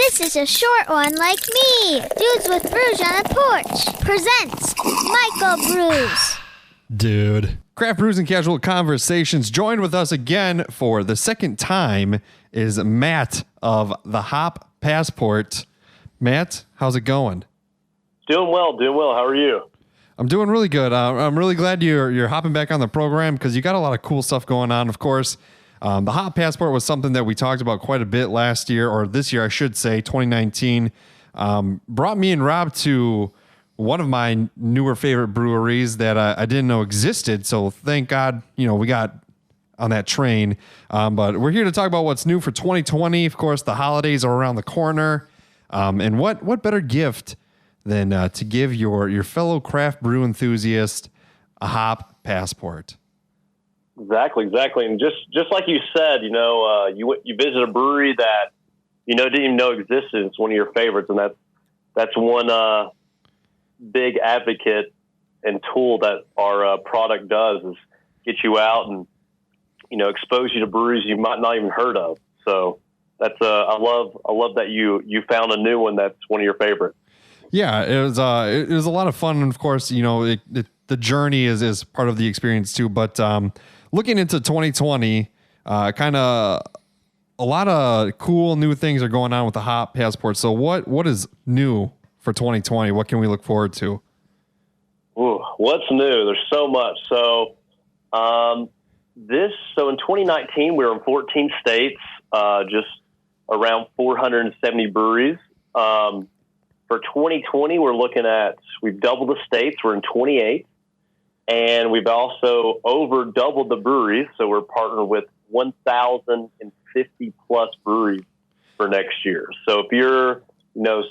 This is a short one like me. Dudes with Brews on the Porch presents Michael Brews. Dude. Craft Brews and Casual Conversations. Joined with us again for the second time is Matt of the Hop Passport. Matt, how's it going? Doing well. How are you? I'm doing really good. I'm really glad you're hopping back on the program because you got a lot of cool stuff going on. Of course, the Hop Passport was something that we talked about quite a bit last year, or this year, I should say, 2019. Brought me and Rob to one of my newer favorite breweries that I didn't know existed. So thank God, we got on that train. But we're here to talk about what's new for 2020. Of course, the holidays are around the corner. And what better gift than to give your fellow craft brew enthusiast a Hop Passport? Exactly. And just like you said, you visit a brewery that didn't even know existed. It's one of your favorites, and that's one big advocate and tool that our product does is get you out and expose you to breweries you might not even heard of. So that's I love that you found a new one that's one of your favorites. Yeah, it was a lot of fun, and of course, the journey is part of the experience too. But looking into 2020, kind of a lot of cool new things are going on with the Hop Passport. So what is new for 2020? What can we look forward to? Ooh, what's new? There's so much. So in 2019 we were in 14 states, just around 470 breweries. For 2020, we've doubled the states. We're in 28, and we've also over doubled the breweries. So we're partnered with 1,050 plus breweries for next year. So if you're,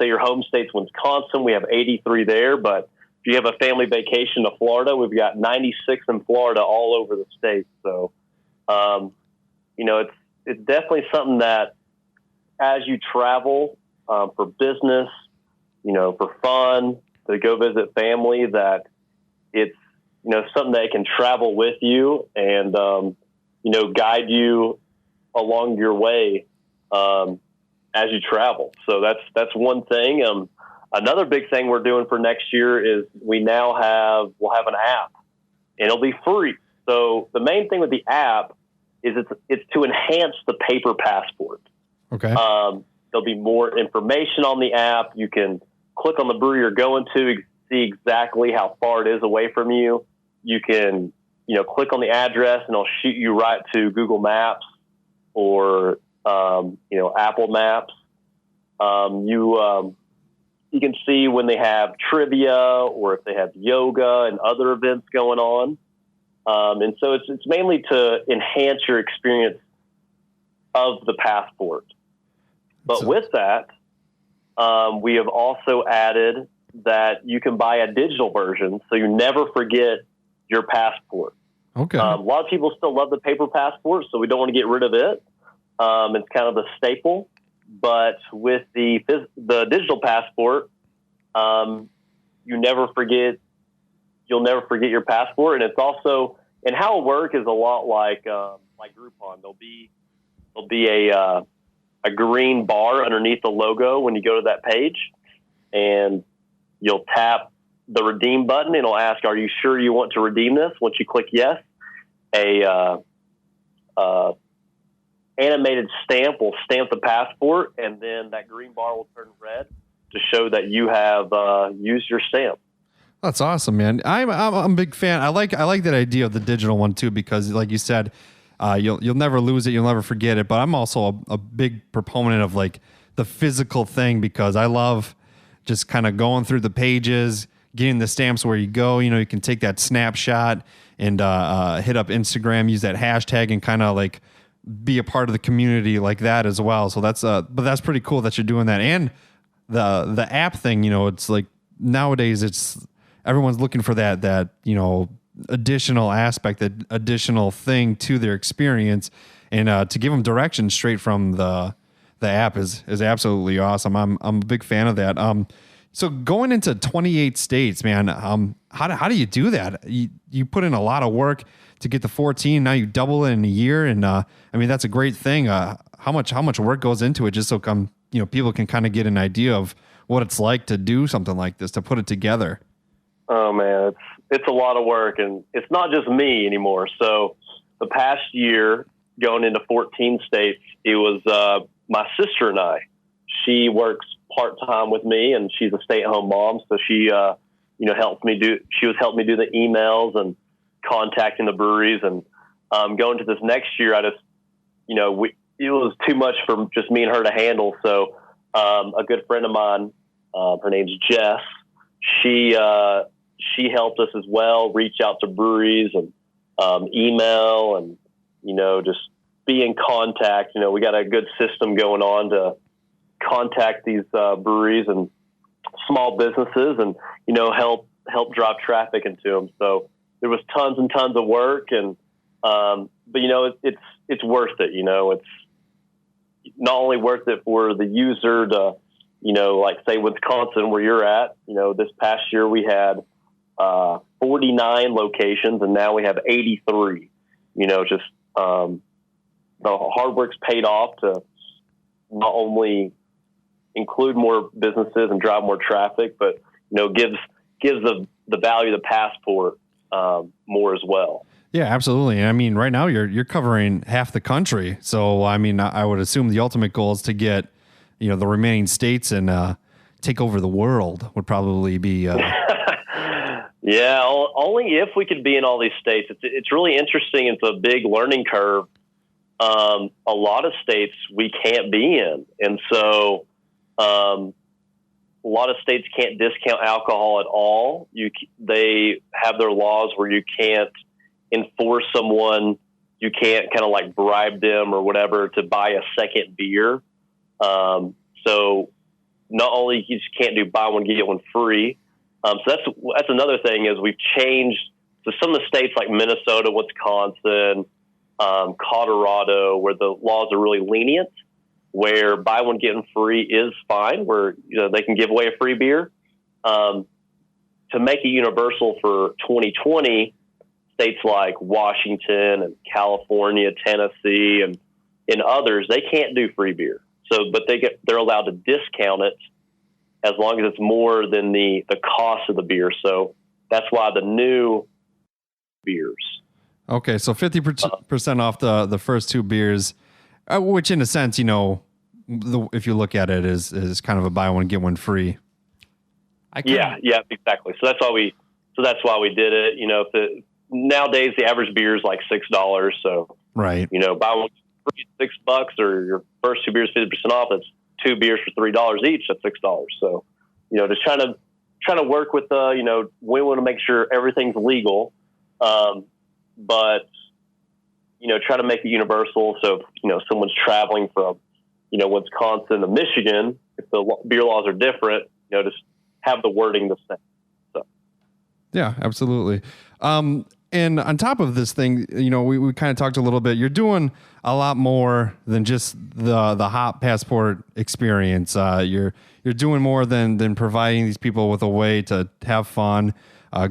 say your home state's Wisconsin, we have 83 there. But if you have a family vacation to Florida, we've got 96 in Florida, all over the state. So, it's definitely something that as you travel for business, for fun, to go visit family, that it's, something that can travel with you and, guide you along your way as you travel. So that's one thing. Another big thing we're doing for next year is we'll have an app, and it'll be free. So the main thing with the app is it's to enhance the paper passport. Okay. There'll be more information on the app. You can click on the brewery you're going to, see exactly how far it is away from you. You can, click on the address and it'll shoot you right to Google Maps or, Apple Maps. You can see when they have trivia or if they have yoga and other events going on. And so it's mainly to enhance your experience of the passport. But with that, we have also added that you can buy a digital version, so you never forget your passport. Okay. A lot of people still love the paper passport, so we don't want to get rid of it. It's kind of a staple. But with the digital passport, you'll never forget your passport. And it's also, and how it'll work is a lot like Groupon. There'll be a green bar underneath the logo when you go to that page, and you'll tap the redeem button. It'll ask, "Are you sure you want to redeem this?" Once you click yes, a animated stamp will stamp the passport, and then that green bar will turn red to show that you have used your stamp. That's awesome, man. I'm a big fan. I like that idea of the digital one too, because like you said, you'll never lose it. You'll never forget it. But I'm also a big proponent of like the physical thing, because I love just kind of going through the pages, getting the stamps where you go. You can take that snapshot and hit up Instagram, use that hashtag, and kind of like be a part of the community like that as well. So but that's pretty cool that you're doing that. And the app thing, it's like nowadays everyone's looking for that additional aspect, that additional thing to their experience, and to give them direction straight from the app is absolutely awesome. I'm a big fan of that. So going into 28 states, man, how do you do that? You put in a lot of work to get to 14. Now you double it in a year, and that's a great thing. How much work goes into it just so people can kind of get an idea of what it's like to do something like this, to put it together? Oh man, it's a lot of work, and it's not just me anymore. So the past year, going into 14 states, it was my sister and I. She works part-time with me, and she's a stay-at-home mom. So she, helped me do the emails and contacting the breweries. And going to this next year, I just, it was too much for just me and her to handle. So a good friend of mine, her name's Jess, she helped us as well, reach out to breweries and email and, just be in contact. We got a good system going on to contact these breweries and small businesses and, help drive traffic into them. So there was tons and tons of work, and, but it's worth it. It's not only worth it for the user to, like say Wisconsin where you're at, this past year we had 49 locations, and now we have 83, just the hard work's paid off to not only include more businesses and drive more traffic, but, gives the value of the passport more as well. Yeah, absolutely. And I mean, right now you're covering half the country. So, I mean, I would assume the ultimate goal is to get, the remaining states and take over the world would probably be. Yeah, only if we could be in all these states. It's really interesting. It's a big learning curve. A lot of states we can't be in. And so a lot of states can't discount alcohol at all. They have their laws where you can't enforce someone. You can't kind of like bribe them or whatever to buy a second beer. So not only you just can't do buy one, get one free. So that's another thing is we've changed to some of the states like Minnesota, Wisconsin, Colorado, where the laws are really lenient, where buy one, get one free is fine, where they can give away a free beer. To make it universal for 2020, states like Washington and California, Tennessee, and others, they can't do free beer. So, but they're allowed to discount it as long as it's more than the cost of the beer. So that's why the new beers. Okay, so 50% off the first two beers, which in a sense, if you look at it, is kind of a buy one get one free. Yeah, exactly. So that's why we did it. Nowadays the average beer is like $6. So right, buy one free $6, or your first two beers 50% off. That's two beers for $3 each. That's $6. So just trying to work with we want to make sure everything's legal, but try to make it universal. So if someone's traveling from Wisconsin to Michigan, if the beer laws are different, just have the wording the same. So yeah, absolutely. And on top of this thing, we kind of talked a little bit. You're doing a lot more than just the hop passport experience. You're doing more than providing these people with a way to have fun,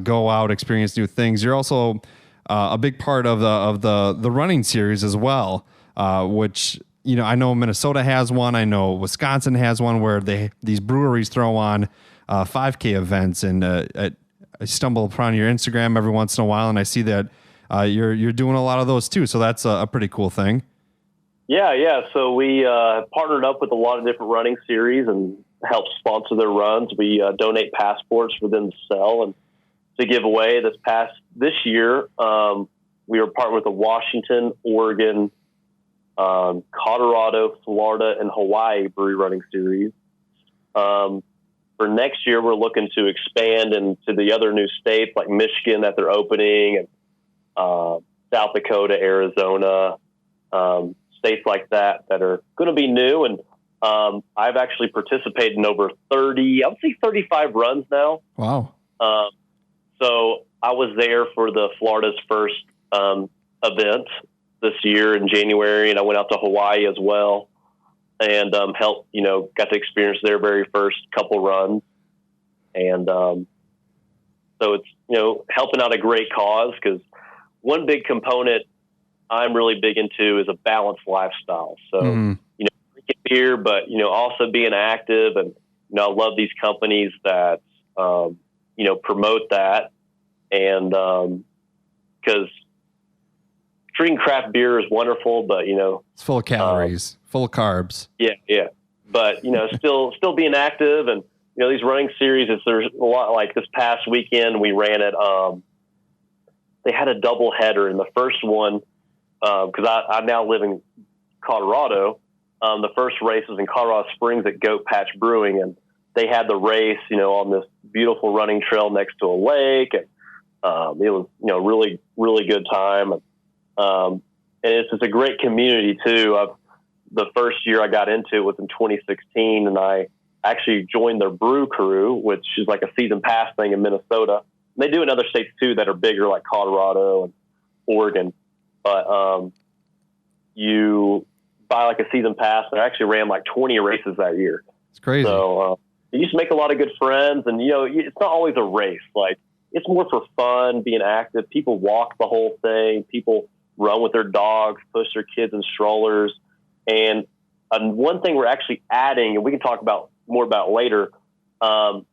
go out, experience new things. You're also a big part of the running series as well, which I know Minnesota has one. I know Wisconsin has one where these breweries throw on 5K events, and I stumble upon your Instagram every once in a while, and I see that you're doing a lot of those too. So that's a pretty cool thing. Yeah. So we partnered up with a lot of different running series and help sponsor their runs. We donate passports for them to sell and to give away. This year, we were partnered with the Washington, Oregon, Colorado, Florida, and Hawaii brewery running series. For next year, we're looking to expand into the other new states like Michigan that they're opening, and South Dakota, Arizona, states like that are going to be new. And I've actually participated in over 35 runs now. Wow. So I was there for the Florida's first event this year in January, and I went out to Hawaii as well. And helped, got to experience their very first couple runs. And so it's, helping out a great cause, because one big component I'm really big into is a balanced lifestyle. So, drinking beer, but, also being active. And, I love these companies that, promote that. And, cause drinking craft beer is wonderful, but, it's full of calories, full of carbs. Yeah. Yeah. But, still being active and, these running series, there's a lot like this past weekend we ran it. They had a double header in the first one. Cause I now live in Colorado. The first race was in Colorado Springs at Goat Patch Brewing, and they had the race, on this beautiful running trail next to a lake. And, it was, really, really good time. And it's a great community too. The first year I got into it was in 2016, and I actually joined their Brew crew, which is like a season pass thing in Minnesota. And they do in other states too that are bigger, like Colorado and Oregon. But you buy like a season pass, and I actually ran like 20 races that year. It's crazy. So you used to make a lot of good friends, and it's not always a race. Like, it's more for fun, being active. People walk the whole thing. People run with their dogs, push their kids in strollers. And one thing we're actually adding, and we can talk about more about later, but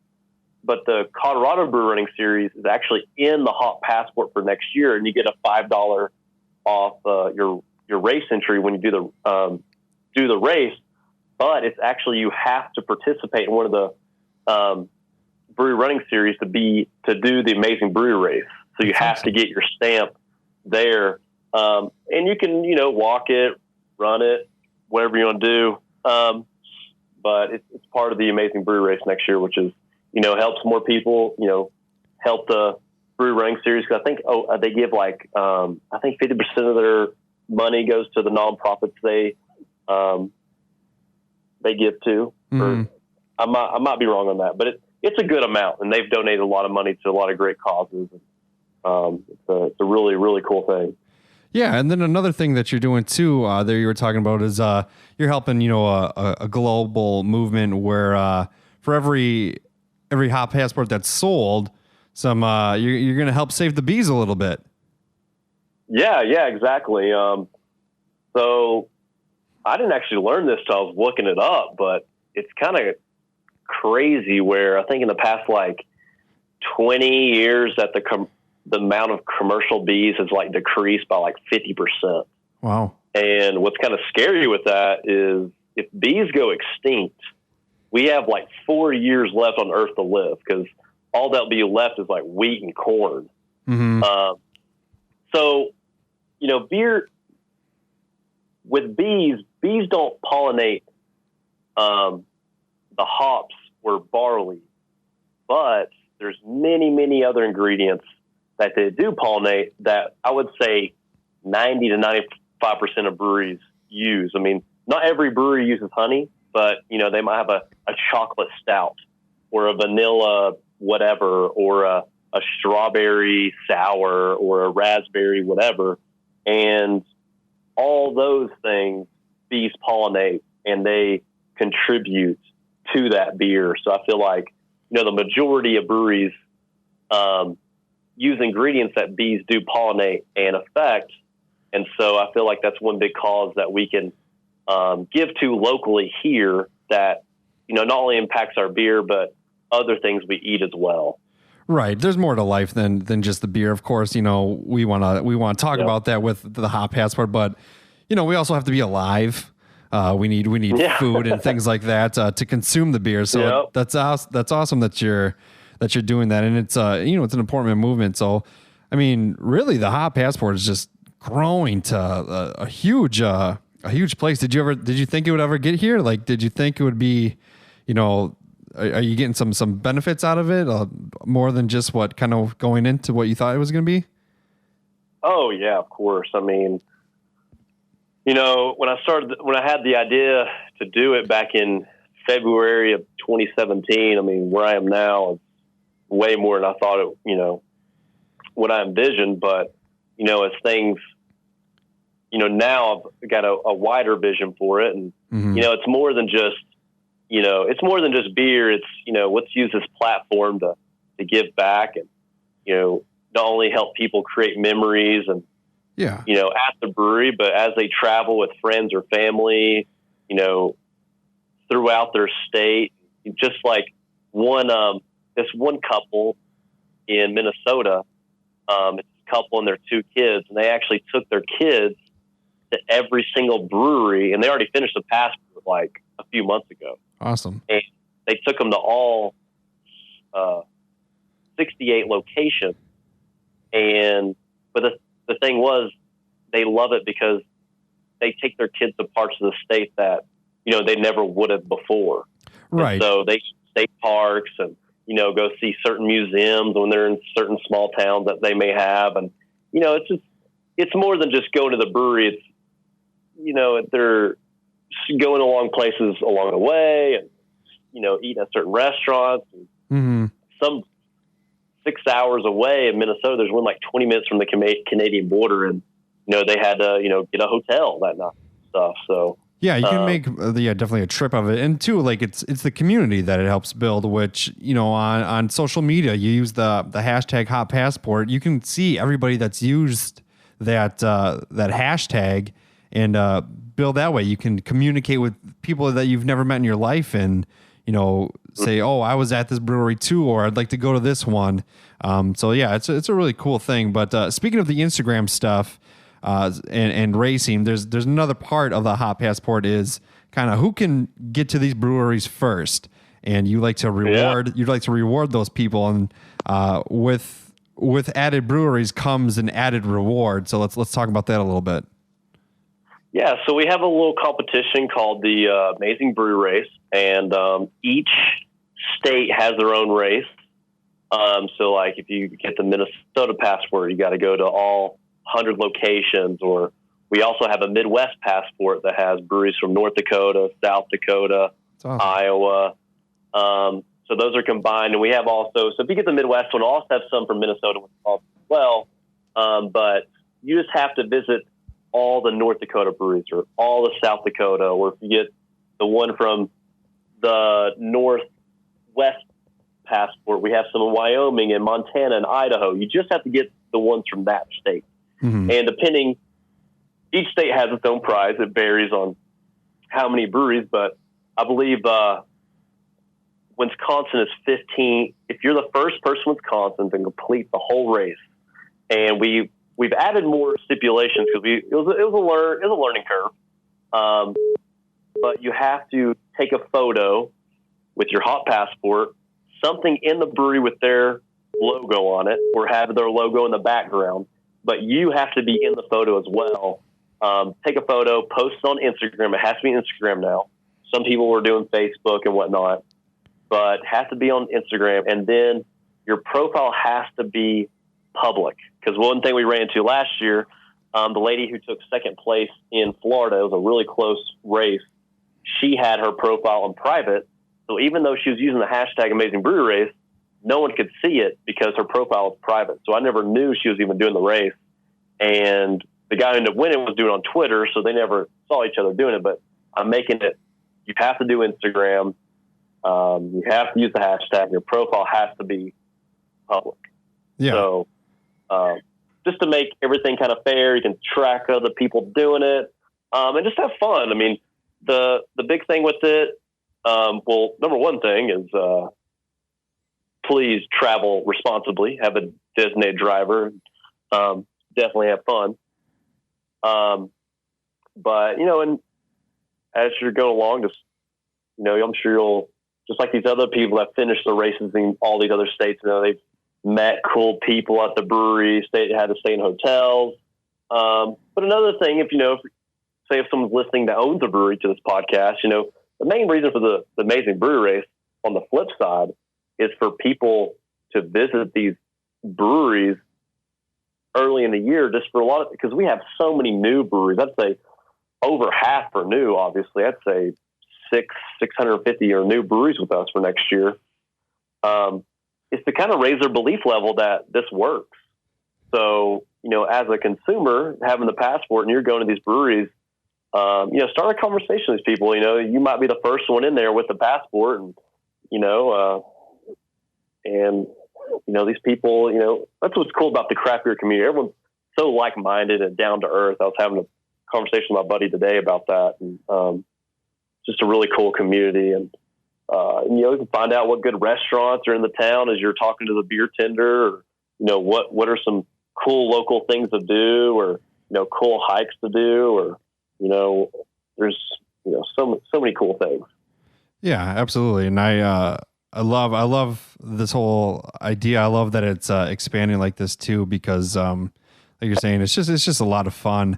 the Colorado Brew Running Series is actually in the Hop Passport for next year, and you get a $5 off your race entry when you do the race. But it's actually, you have to participate in one of the Brewery Running Series to do the Amazing Brew Race. So you have to get your stamp there, and you can walk it, run it, whatever you want to do. But it's part of the Amazing Brew Race next year, which is helps more people help the Brewery Running Series, because I think they give like I think 50% of their money goes to the nonprofits they give to. Or I might be wrong on that, but it's a good amount, and they've donated a lot of money to a lot of great causes. It's a really, really cool thing. Yeah, and then another thing that you're doing too, there you were talking about, is you're helping a global movement where for every Hop Passport that's sold, you're going to help save the bees a little bit. Yeah, exactly. So I didn't actually learn this till I was looking it up, but it's kind of crazy where I think in the past like 20 years that the amount of commercial bees has like decreased by like 50%. Wow. And what's kind of scary with that is if bees go extinct, we have like 4 years left on Earth to live, because all that'll be left is like wheat and corn. Mm-hmm. So, beer with bees don't pollinate the hops or barley, but there's many, many other ingredients that they do pollinate that I would say 90 to 95% of breweries use. I mean, not every brewery uses honey, but, they might have a chocolate stout or a vanilla whatever, or a strawberry sour or a raspberry whatever. And all those things bees pollinate, and they contribute to that beer. So I feel like, the majority of breweries use ingredients that bees do pollinate and affect. And so I feel like that's one big cause that we can give to locally here that, not only impacts our beer, but other things we eat as well. Right. There's more to life than just the beer. Of course, we want to talk about that with the Hop Passport, but we also have to be alive. We need food and things like that to consume the beer. So that's awesome that you're doing that, and it's it's an important movement. So I mean, really, the Hop Passport is just growing to a huge place. Did you think it would ever get here? Like, did you think it would be, are you getting some benefits out of it, more than just what kind of going into what you thought it was going to be? Oh yeah, of course. I mean, when I had the idea to do it back in February of 2017, I mean, where I am now is way more than I thought it, what I envisioned. But, as things, now I've got a wider vision for it. And, it's more than just, beer. It's, let's use this platform to give back and, not only help people create memories and, at the brewery, but as they travel with friends or family, throughout their state. Just like this one couple in Minnesota, it's a couple and their 2 kids, and they actually took their kids to every single brewery, and they already finished the passport like a few months ago. Awesome. And they took them to all 68 locations. But the thing was, they love it because they take their kids to parts of the state that, they never would have before. Right. And so they state parks and, go see certain museums when they're in certain small towns that they may have. And, it's more than just going to the brewery. It's, they're going along places along the way and, eating at certain restaurants. And some 6 hours away in Minnesota, there's one like 20 minutes from the Canadian border. And, they had to, get a hotel that night and stuff. So, yeah, you can make definitely a trip of it. And too, like it's the community that it helps build, which, on social media, you use the hashtag Hot Passport. You can see everybody that's used that hashtag and build that way. You can communicate with people that you've never met in your life and, say, oh, I was at this brewery too, or I'd like to go to this one. So yeah, it's a really cool thing. But speaking of the Instagram stuff, and racing, there's another part of the Hot Passport is kind of who can get to these breweries first, and you like to reward you'd like to reward those people, and with added breweries comes an added reward. So let's talk about that a little bit. Yeah, so we have a little competition called the Amazing Brew Race, and each state has their own race. So like if you get the Minnesota passport, you got to go to all 100 locations, or we also have a Midwest passport that has breweries from North Dakota, South Dakota, awesome. Iowa. So those are combined, and we have also, so if you get the Midwest one, we'll also have some from Minnesota as well. But you just have to visit all the North Dakota breweries or all the South Dakota, or if you get the one from the Northwest passport, we have some in Wyoming and Montana and Idaho. You just have to get the ones from that state. Mm-hmm. And depending, each state has its own prize. It varies on how many breweries, but I believe Wisconsin is 15. If you're the first person in Wisconsin to complete the whole race, and we've added more stipulations because it was a learning curve. But you have to take a photo with your Hot Passport, something in the brewery with their logo on it, or have their logo in the background. But you have to be in the photo as well. Take a photo, post it on Instagram. It has to be Instagram now. Some people were doing Facebook and whatnot, but it has to be on Instagram. And then your profile has to be public. Because one thing we ran into last year, the lady who took second place in Florida, it was a really close race. She had her profile in private. So even though she was using the hashtag Amazing Brew Race, no one could see it because her profile was private. So I never knew she was even doing the race. And the guy who ended up winning was doing it on Twitter, so they never saw each other doing it. But I'm making it, you have to do Instagram. You have to use the hashtag. Your profile has to be public. Yeah. So just to make everything kind of fair, you can track other people doing it, and just have fun. I mean, the big thing with it, well, number one thing is please travel responsibly. Have a designated driver. Definitely have fun. But, and as you're going along, just, I'm sure you'll, just like these other people that finish the races in all these other states, they've met cool people at the brewery, had to stay in hotels. But another thing, if someone's listening that owns a brewery to this podcast, the main reason for the Amazing Brew Race on the flip side is for people to visit these breweries early in the year, just for because we have so many new breweries. I'd say over half are new, obviously. I'd say 650 are new breweries with us for next year. It's to kind of raise their belief level that this works. So, as a consumer, having the passport and you're going to these breweries, start a conversation with these people. You might be the first one in there with the passport, and these people, that's what's cool about the craft beer community. Everyone's so like-minded and down to earth. I was having a conversation with my buddy today about that. And just a really cool community. And, you can find out what good restaurants are in the town as you're talking to the beer tender, or, what are some cool local things to do, or, cool hikes to do, or, there's, so many cool things. Yeah, absolutely. And I love this whole idea. I love that it's expanding like this too, because like you're saying, it's just a lot of fun.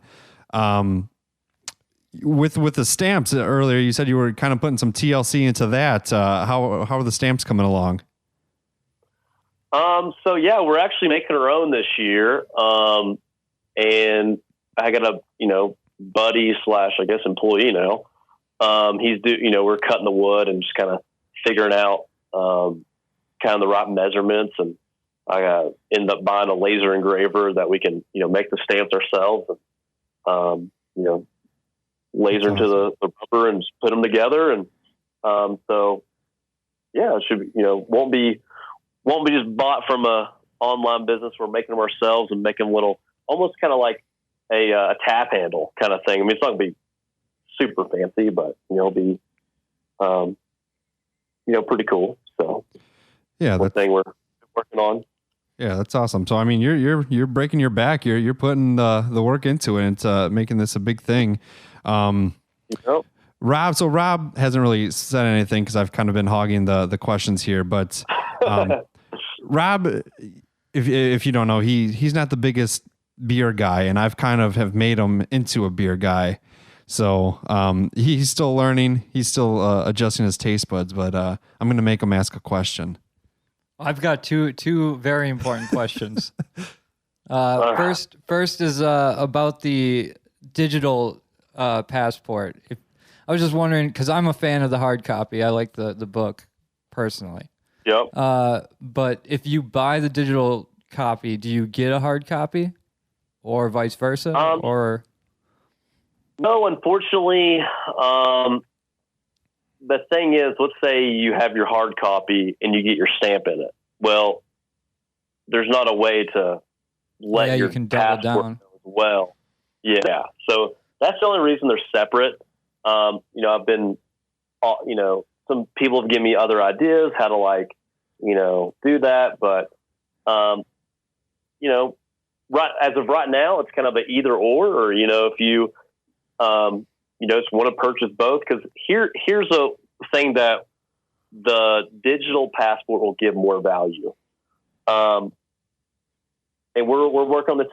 With the stamps earlier, you said you were kind of putting some TLC into that. How are the stamps coming along? So yeah, we're actually making our own this year. And I got a, buddy / I guess employee now. We're cutting the wood and just kind of figuring out, kind of the right measurements. And I end up buying a laser engraver that we can, make the stamps ourselves and, laser into the rubber and just put them together. And, so yeah, it should, won't be just bought from a online business. We're making them ourselves and making little, almost kind of like a tap handle kind of thing. I mean, it's not gonna be super fancy, but it'll be, pretty cool. So yeah, one thing we're working on. Yeah, that's awesome. So I mean, you're breaking your back. You're putting the work into it. And making this a big thing. Rob. So Rob hasn't really said anything because I've kind of been hogging the questions here. But Rob, if you don't know, he's not the biggest beer guy, and I've kind of have made him into a beer guy. So he's still learning. He's still adjusting his taste buds. But I'm going to make him ask a question. I've got two very important questions. First is about the digital passport. I was just wondering, because I'm a fan of the hard copy. I like the book personally. Yep. But if you buy the digital copy, do you get a hard copy, or vice versa? Or no, unfortunately. The thing is, let's say you have your hard copy and you get your stamp in it. Well, there's not a way to let your you can double down as well. Yeah. So that's the only reason they're separate. I've been, some people have given me other ideas how to do that. But, right as of right now, it's kind of an either or if you, just want to purchase both, because here's a thing that the digital passport will give more value. And we're working on this.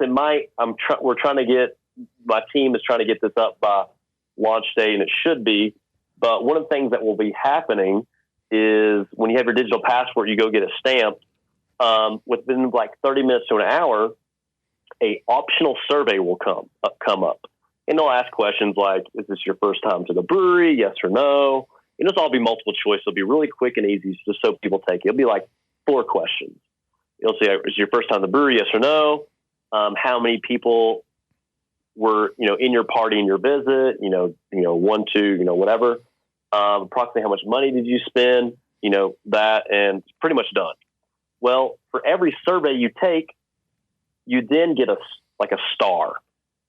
We're trying to get, my team is trying to get this up by launch day, and it should be. But one of the things that will be happening is when you have your digital passport, you go get a stamp. Within 30 minutes to an hour, a optional survey will come up. And they'll ask questions like, is this your first time to the brewery? Yes or no? And this will all be multiple choice. It'll be really quick and easy just so people take it. It'll be 4 questions. You'll say, is it your first time to the brewery? Yes or no? How many people were, in your party in your visit? 1, 2, whatever. Approximately how much money did you spend? That, and it's pretty much done. Well, for every survey you take, you then get a star.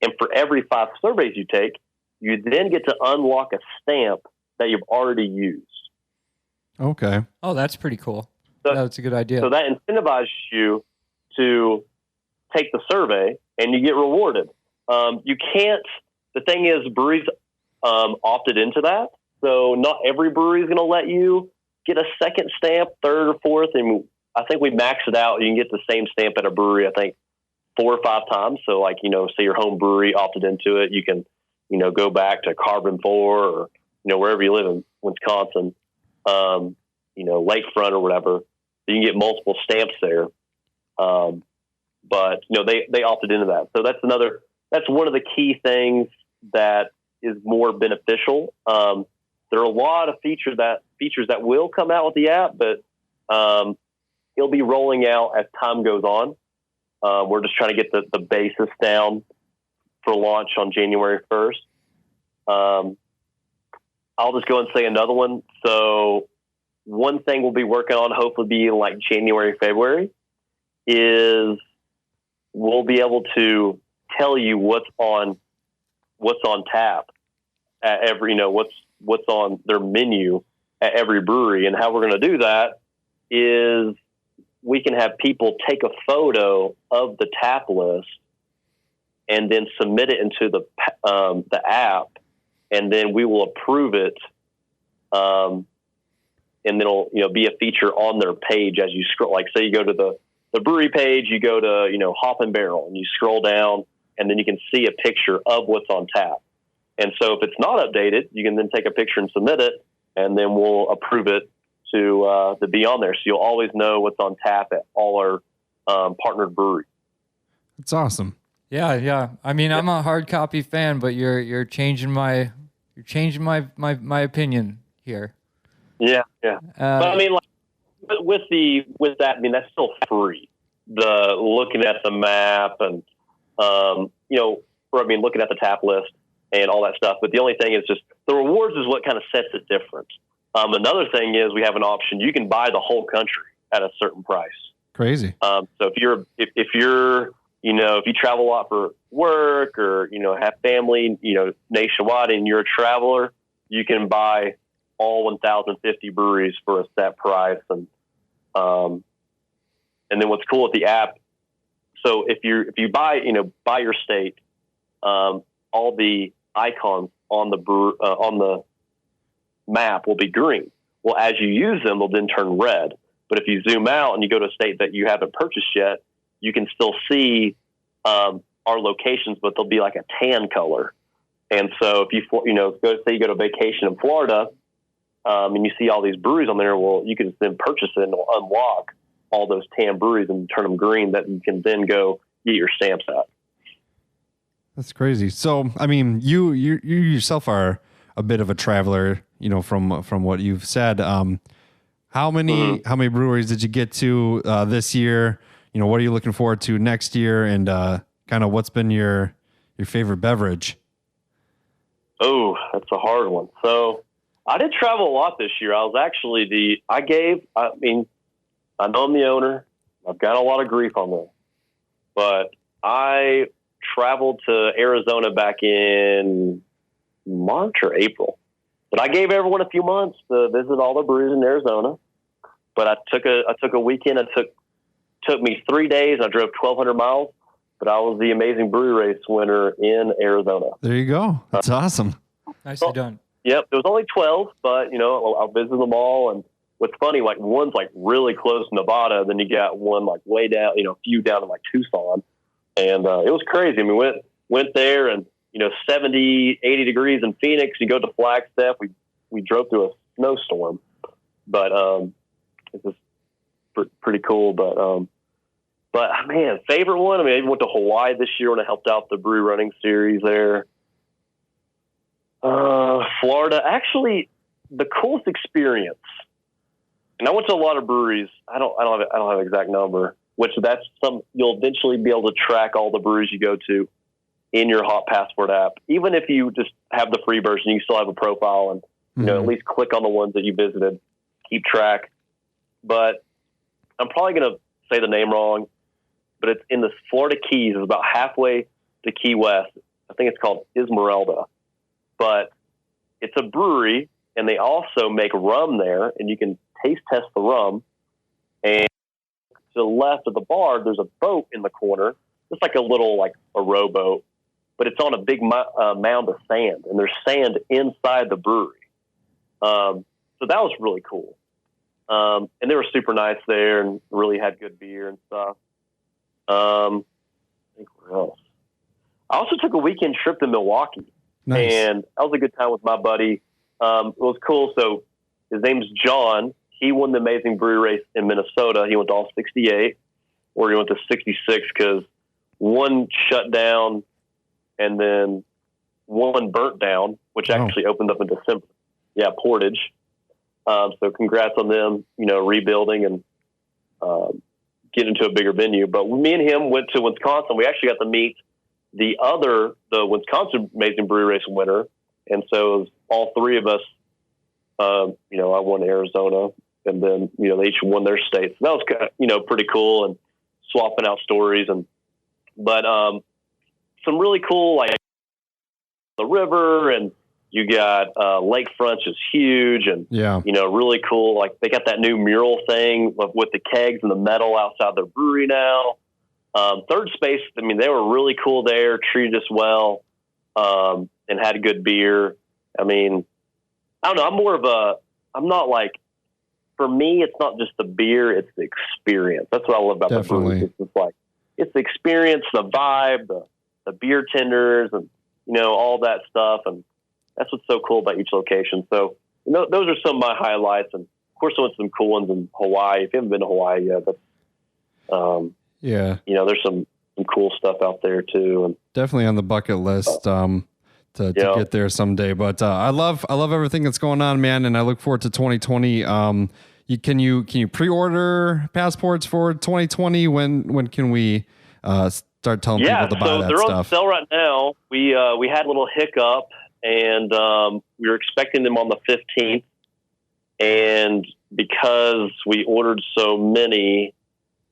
And for every 5 surveys you take, you then get to unlock a stamp that you've already used. Okay. Oh, that's pretty cool. That's a good idea. So that incentivizes you to take the survey, and you get rewarded. You can't. The thing is, breweries opted into that, so not every brewery is going to let you get a second stamp, third or fourth. And I think we maxed it out. You can get the same stamp at a brewery, I think, 4 or 5 times. So say your home brewery opted into it, you can, go back to Carbon 4 or, wherever you live in Wisconsin, Lakefront or whatever. So you can get multiple stamps there. But they opted into that. So that's one of the key things that is more beneficial. There are a lot of features that will come out with the app, but, it'll be rolling out as time goes on. We're just trying to get the basis down for launch on January 1st. I'll just go and say another one. So one thing we'll be working on, hopefully be in January, February, is we'll be able to tell you what's on tap at every, what's on their menu at every brewery. And how we're going to do that is we can have people take a photo of the tap list and then submit it into the app, and then we will approve it. And then it'll, be a feature on their page as you scroll. Like, say you go to the brewery page, you go to, Hop and Barrel, and you scroll down, and then you can see a picture of what's on tap. And so if it's not updated, you can then take a picture and submit it, and then we'll approve it to be on there. So you'll always know what's on tap at all our partnered breweries. That's awesome. Yeah. I mean, I'm a hard copy fan, but you're changing my opinion here. Yeah. But I mean, like with that, I mean, that's still free. The looking at the map and looking at the tap list and all that stuff. But the only thing is just the rewards is what kind of sets it different. Another thing is we have an option. You can buy the whole country at a certain price. Crazy. So if you're if you travel a lot for work or, have family, nationwide and you're a traveler, you can buy all 1,050 breweries for a set price. And then what's cool with the app, so if you buy, by your state, all the icons on the map will be green. Well, as you use them, they'll then turn red. But if you zoom out and you go to a state that you haven't purchased yet, you can still see our locations, but they'll be like a tan color. And so if you you go to vacation in Florida, and you see all these breweries on there, well, you can then purchase it and it'll unlock all those tan breweries and turn them green that you can then go get your stamps at. That's crazy. So, I mean, you yourself are a bit of a traveler, from what you've said. How many breweries did you get to this year? What are you looking forward to next year? And kind of what's been your favorite beverage? Oh, that's a hard one. So I did travel a lot this year. I was actually I know I'm the owner. I've got a lot of grief on this, but I traveled to Arizona back in March or April. But I gave everyone a few months to visit all the breweries in Arizona. But I took a weekend. It took me 3 days. I drove 1,200 miles. But I was the Amazing Brewery Race winner in Arizona. There you go. That's awesome. Nicely done. Yep, there was only 12, but I'll visit them all. And what's funny, like one's like really close to Nevada, then you got one like way down, a few down in like Tucson, and it was crazy. I mean, went there, and 70, 80 degrees in Phoenix. You go to Flagstaff. We drove through a snowstorm, but it was pretty cool. But man, favorite one. I mean, I went to Hawaii this year when I helped out the Brew running series there. Florida, actually, the coolest experience. And I went to a lot of breweries. I don't have an exact number, which you'll eventually be able to track all the breweries you go to in your Hop Passport app. Even if you just have the free version, you still have a profile and, at least click on the ones that you visited, keep track. But I'm probably going to say the name wrong, but it's in the Florida Keys. It's about halfway to Key West. I think it's called Esmeralda, but it's a brewery and they also make rum there, and you can taste test the rum. And to the left of the bar, there's a boat in the corner. It's like a little, like a rowboat, but it's on a big mound of sand, and there's sand inside the brewery. So that was really cool. And they were super nice there and really had good beer and stuff. I think where else? I also took a weekend trip to Milwaukee. Nice. And that was a good time with my buddy. It was cool. So his name's John. He won the Amazing Brewery Race in Minnesota. He went to all 68, or he went to 66 because one shut down and then one burnt down, which actually opened up in December. Yeah, Portage. So congrats on them, rebuilding and getting into a bigger venue. But me and him went to Wisconsin. We actually got to meet the Wisconsin Amazing Brewery Race winner. And so it was all three of us, I won Arizona, and then, they each won their states. So that was, pretty cool, and swapping out stories. But some really cool, like the river and, You got Lakefront's is huge and, Yeah. really cool. Like they got that new mural thing with the kegs and the metal outside their brewery now. Third Space, I mean, they were really cool there, treated us well, and had good beer. I mean, I don't know. I'm not like, for me, it's not just the beer, it's the experience. That's what I love about Definitely. the breweries. It's just like, it's the experience, the vibe, the beer tenders, and, all that stuff. And that's what's so cool about each location. So, those are some of my highlights. And of course, I went to some cool ones in Hawaii. If you haven't been to Hawaii yet, but, Yeah. there's some cool stuff out there too. And Definitely on the bucket list to get there someday. But I love everything that's going on, man, and I look forward to 2020. Can you pre-order passports for 2020? When can we start telling people to buy that they're stuff? on sale right now. We had a little hiccup, and we were expecting them on the 15th, and because we ordered so many,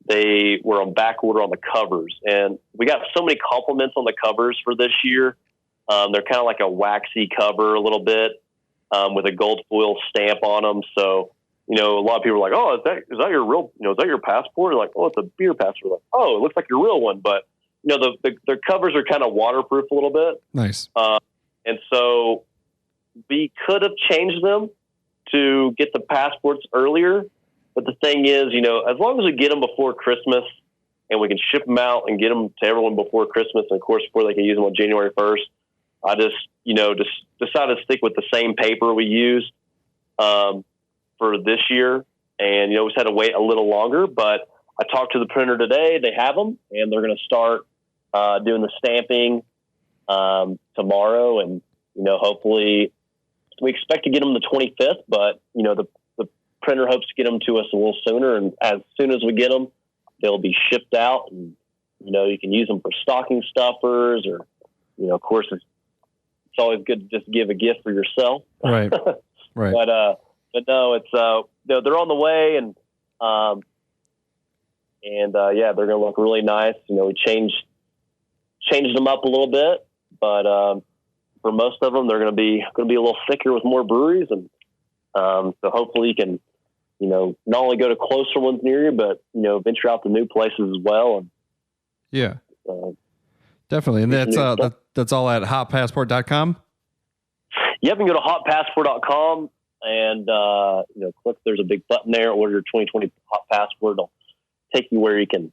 they were on back order on the covers, and we got so many compliments on the covers for this year. They're kind of like a waxy cover a little bit, with a gold foil stamp on them. So, a lot of people are like, "Oh, is that your real, is that your passport?" They're like, "Oh, it's a beer passport." Like, "Oh, it looks like your real one." But, the covers are kind of waterproof a little bit. Nice. And so we could have changed them to get the passports earlier. But the thing is, as long as we get them before Christmas and we can ship them out and get them to everyone before Christmas, and of course, before they can use them on January 1st, I just decided to stick with the same paper we used for this year. And, we just had to wait a little longer, but I talked to the printer today. They have them, and they're going to start doing the stamping tomorrow. And, hopefully we expect to get them the 25th, but, the printer hopes to get them to us a little sooner. And as soon as we get them, they'll be shipped out, and, you can use them for stocking stuffers or, of course, it's always good to just give a gift for yourself. Right. Right. But no, it's, they're on the way, and they're going to look really nice. We changed them up a little bit, but for most of them, they're going to be a little thicker with more breweries, and so hopefully you can, not only go to closer ones near you, but venture out to new places as well. And yeah, definitely. And that's all at hotpassport.com. You can go to hotpassport.com and click. There's a big button there. Order your 2020 Hot Passport. It'll take you where you can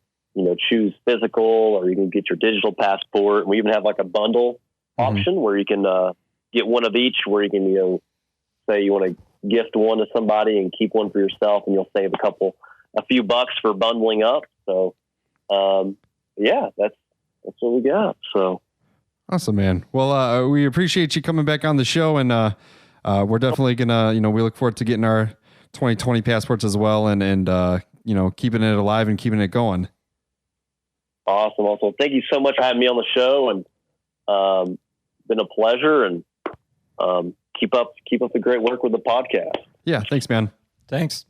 choose physical, or you can get your digital passport. And we even have like a bundle option where you can get one of each, where you can say you want to gift one to somebody and keep one for yourself, and you'll save a few bucks for bundling up. So that's what we got. So awesome, man. Well, we appreciate you coming back on the show, and we're definitely gonna we look forward to getting our 2020 passports as well, and keeping it alive and keeping it going. Awesome. Thank you so much for having me on the show, and been a pleasure, and keep up the great work with the podcast. Yeah, thanks, man. Thanks.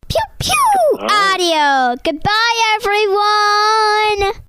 Pew pew. Audio. Goodbye, everyone.